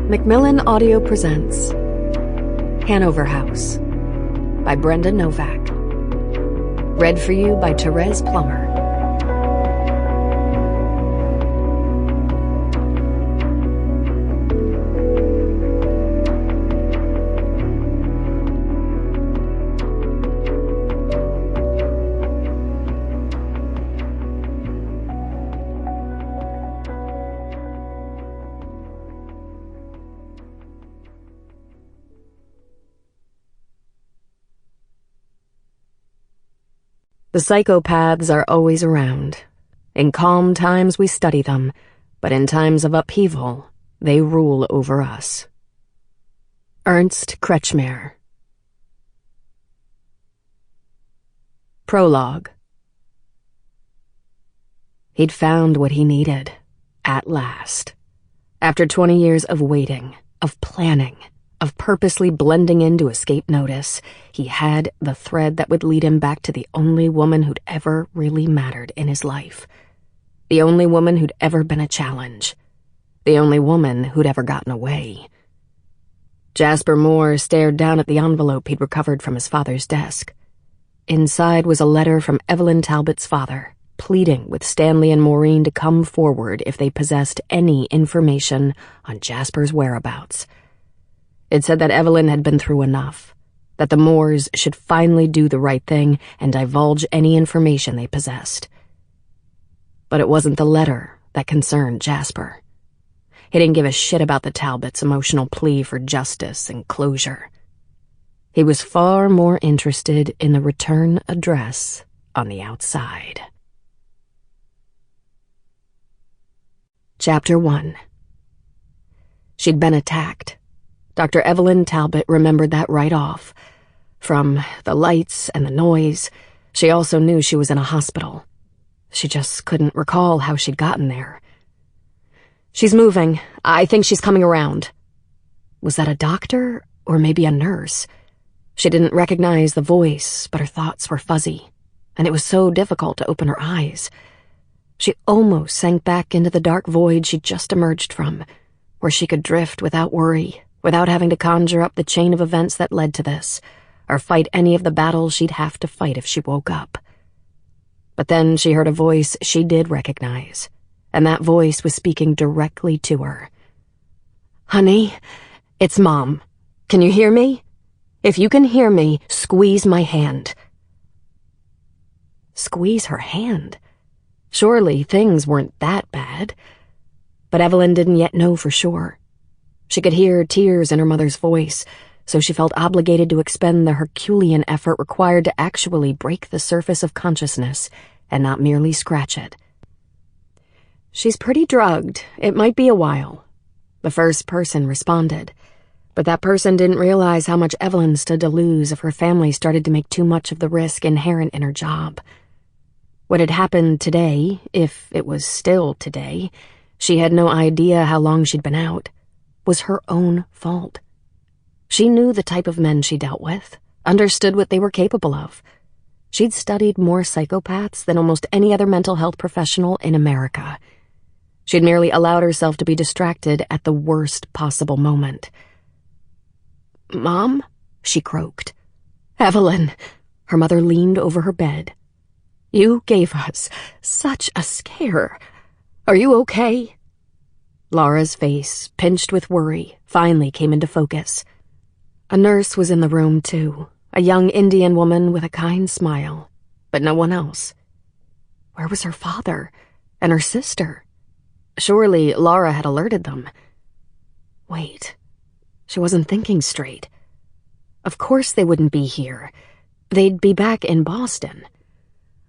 Macmillan Audio presents Hanover House by Brenda Novak. Read for you by Thérèse Plummer. The psychopaths are always around. In calm times we study them, but in times of upheaval, they rule over us. Ernst Kretschmer. Prologue. He'd found what he needed, at last. After 20 years of waiting, of planning, of purposely blending in to escape notice, he had the thread that would lead him back to the only woman who'd ever really mattered in his life. The only woman who'd ever been a challenge. The only woman who'd ever gotten away. Jasper Moore stared down at the envelope he'd recovered from his father's desk. Inside was a letter from Evelyn Talbot's father, pleading with Stanley and Maureen to come forward if they possessed any information on Jasper's whereabouts. It said that Evelyn had been through enough, that the Moores should finally do the right thing and divulge any information they possessed. But it wasn't the letter that concerned Jasper. He didn't give a shit about the Talbots' emotional plea for justice and closure. He was far more interested in the return address on the outside. Chapter 1. She'd been attacked. Dr. Evelyn Talbot remembered that right off. From the lights and the noise, she also knew she was in a hospital. She just couldn't recall how she'd gotten there. "She's moving. I think she's coming around." Was that a doctor or maybe a nurse? She didn't recognize the voice, but her thoughts were fuzzy, and it was so difficult to open her eyes. She almost sank back into the dark void she'd just emerged from, where she could drift without worry, without having to conjure up the chain of events that led to this, or fight any of the battles she'd have to fight if she woke up. But then she heard a voice she did recognize, and that voice was speaking directly to her. "Honey, it's Mom. Can you hear me? If you can hear me, squeeze my hand." Squeeze her hand? Surely things weren't that bad. But Evelyn didn't yet know for sure. She could hear tears in her mother's voice, so she felt obligated to expend the Herculean effort required to actually break the surface of consciousness and not merely scratch it. "She's pretty drugged. It might be a while." The first person responded, but that person didn't realize how much Evelyn stood to lose if her family started to make too much of the risk inherent in her job. What had happened today, if it was still today, she had no idea how long she'd been out, was her own fault. She knew the type of men she dealt with, understood what they were capable of. She'd studied more psychopaths than almost any other mental health professional in America. She'd merely allowed herself to be distracted at the worst possible moment. "Mom?" she croaked. "Evelyn." Her mother leaned over her bed. "You gave us such a scare. Are you okay?" Laura's face, pinched with worry, finally came into focus. A nurse was in the room, too, a young Indian woman with a kind smile, but no one else. Where was her father and her sister? Surely Laura had alerted them. Wait, she wasn't thinking straight. Of course they wouldn't be here. They'd be back in Boston.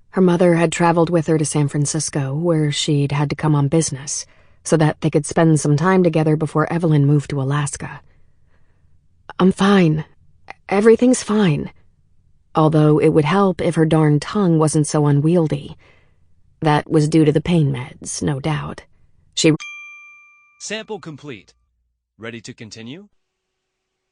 Her mother had traveled with her to San Francisco, where she'd had to come on business, so that they could spend some time together before Evelyn moved to Alaska. "I'm fine. Everything's fine." Although it would help if her darn tongue wasn't so unwieldy. That was due to the pain meds, no doubt. Sample complete. Ready to continue?